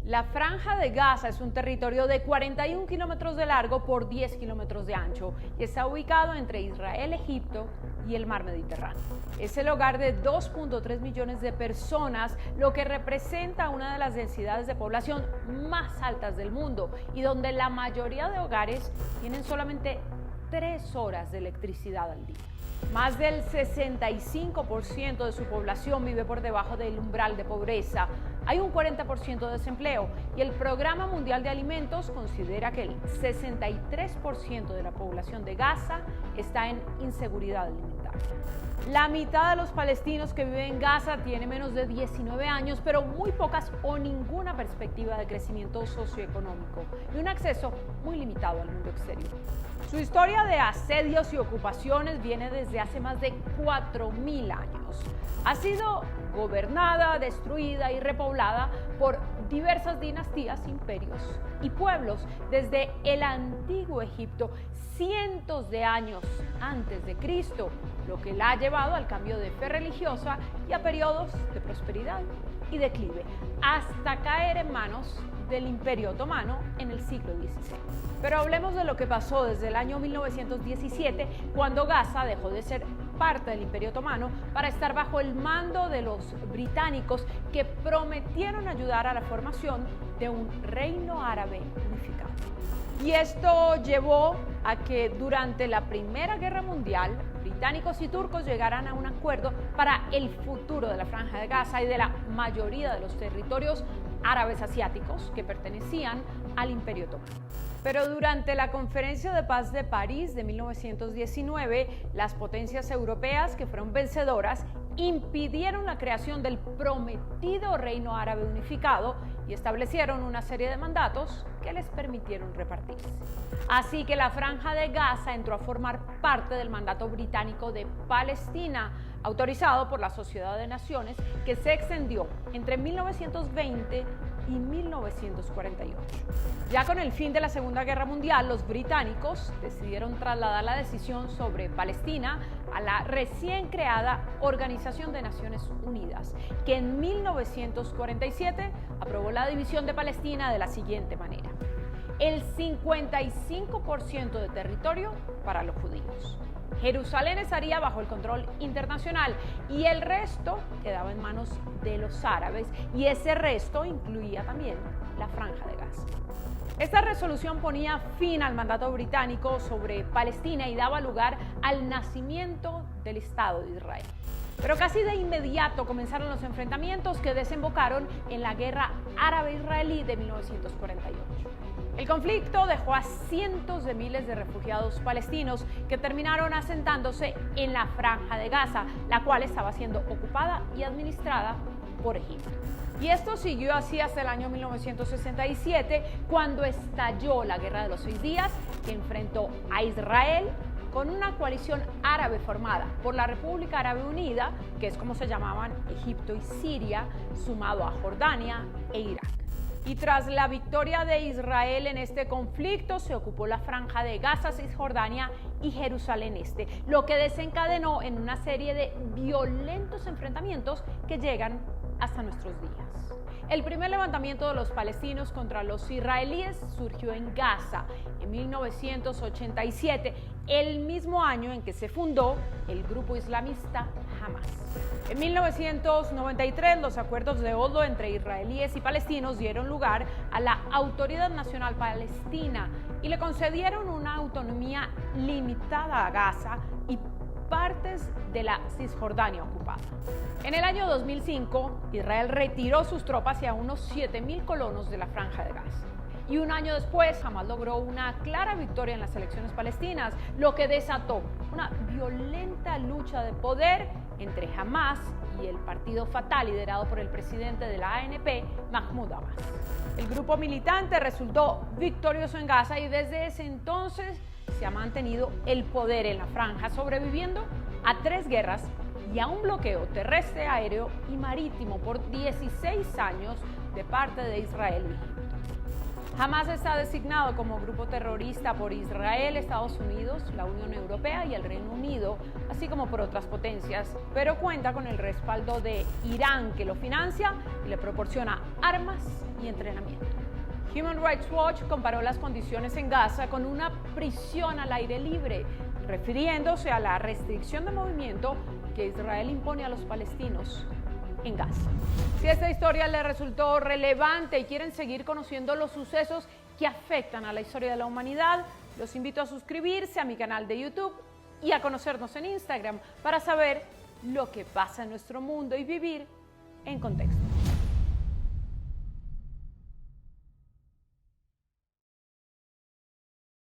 La Franja de Gaza es un territorio de 41 kilómetros de largo por 10 kilómetros de ancho y está ubicado entre Israel, Egipto y el mar Mediterráneo. Es el hogar de 2.3 millones de personas, lo que representa una de las densidades de población más altas del mundo y donde la mayoría de hogares tienen solamente 3 horas de electricidad al día. Más del 65% de su población vive por debajo del umbral de pobreza. Hay un 40% de desempleo y el Programa Mundial de Alimentos considera que el 63% de la población de Gaza está en inseguridad alimentaria. La mitad de los palestinos que viven en Gaza tiene menos de 19 años, pero muy pocas o ninguna perspectiva de crecimiento socioeconómico y un acceso muy limitado al mundo exterior. Su historia de asedios y ocupaciones viene desde hace más de 4.000 años. Ha sido gobernada, destruida y repoblada por diversas dinastías, imperios y pueblos desde el antiguo Egipto, cientos de años antes de Cristo, lo que la ha llevado al cambio de fe religiosa y a periodos de prosperidad y declive, hasta caer en manos del Imperio Otomano en el siglo XVI. Pero hablemos de lo que pasó desde el año 1917, cuando Gaza dejó de ser parte del Imperio Otomano para estar bajo el mando de los británicos, que prometieron ayudar a la formación de un reino árabe unificado. Y esto llevó a que durante la Primera Guerra Mundial, británicos y turcos llegaran a un acuerdo para el futuro de la Franja de Gaza y de la mayoría de los territorios árabes asiáticos que pertenecían al Imperio Otomano. Pero durante la Conferencia de Paz de París de 1919, las potencias europeas, que fueron vencedoras, impidieron la creación del prometido Reino Árabe Unificado y establecieron una serie de mandatos que les permitieron repartirse. Así que la Franja de Gaza entró a formar parte del mandato británico de Palestina, autorizado por la Sociedad de Naciones, que se extendió entre 1920 y 1948. Ya con el fin de la Segunda Guerra Mundial, los británicos decidieron trasladar la decisión sobre Palestina a la recién creada Organización de Naciones Unidas, que en 1947 aprobó la división de Palestina de la siguiente manera: el 55% de territorio para los judíos. Jerusalén estaría bajo el control internacional y el resto quedaba en manos de los árabes, y ese resto incluía también la Franja de Gaza. Esta resolución ponía fin al mandato británico sobre Palestina y daba lugar al nacimiento del Estado de Israel. Pero casi de inmediato comenzaron los enfrentamientos que desembocaron en la Guerra Árabe-Israelí de 1948. El conflicto dejó a cientos de miles de refugiados palestinos que terminaron asentándose en la Franja de Gaza, la cual estaba siendo ocupada y administrada por Egipto. Y esto siguió así hasta el año 1967, cuando estalló la Guerra de los 6 días, que enfrentó a Israel con una coalición árabe formada por la República Árabe Unida, que es como se llamaban Egipto y Siria, sumado a Jordania e Irak. Y tras la victoria de Israel en este conflicto, se ocupó la Franja de Gaza, Cisjordania y Jerusalén Este, lo que desencadenó en una serie de violentos enfrentamientos que llegan hasta nuestros días. El primer levantamiento de los palestinos contra los israelíes surgió en Gaza en 1987, el mismo año en que se fundó el grupo islamista Hamas. En 1993, los acuerdos de Oslo entre israelíes y palestinos dieron lugar a la Autoridad Nacional Palestina y le concedieron una autonomía limitada a Gaza y partes de la Cisjordania ocupada. En el año 2005, Israel retiró sus tropas y a unos 7.000 colonos de la Franja de Gaza. Y un año después, Hamas logró una clara victoria en las elecciones palestinas, lo que desató una violenta lucha de poder entre Hamas y el partido Fatah, liderado por el presidente de la ANP, Mahmoud Abbas. El grupo militante resultó victorioso en Gaza y desde ese entonces se ha mantenido el poder en la franja, sobreviviendo a 3 guerras y a un bloqueo terrestre, aéreo y marítimo por 16 años de parte de Israel y Egipto. Hamás está designado como grupo terrorista por Israel, Estados Unidos, la Unión Europea y el Reino Unido, así como por otras potencias, pero cuenta con el respaldo de Irán, que lo financia y le proporciona armas y entrenamiento. Human Rights Watch comparó las condiciones en Gaza con una prisión al aire libre, refiriéndose a la restricción de movimiento que Israel impone a los palestinos en Gaza. Si esta historia les resultó relevante y quieren seguir conociendo los sucesos que afectan a la historia de la humanidad, los invito a suscribirse a mi canal de YouTube y a conocernos en Instagram para saber lo que pasa en nuestro mundo y vivir en contexto.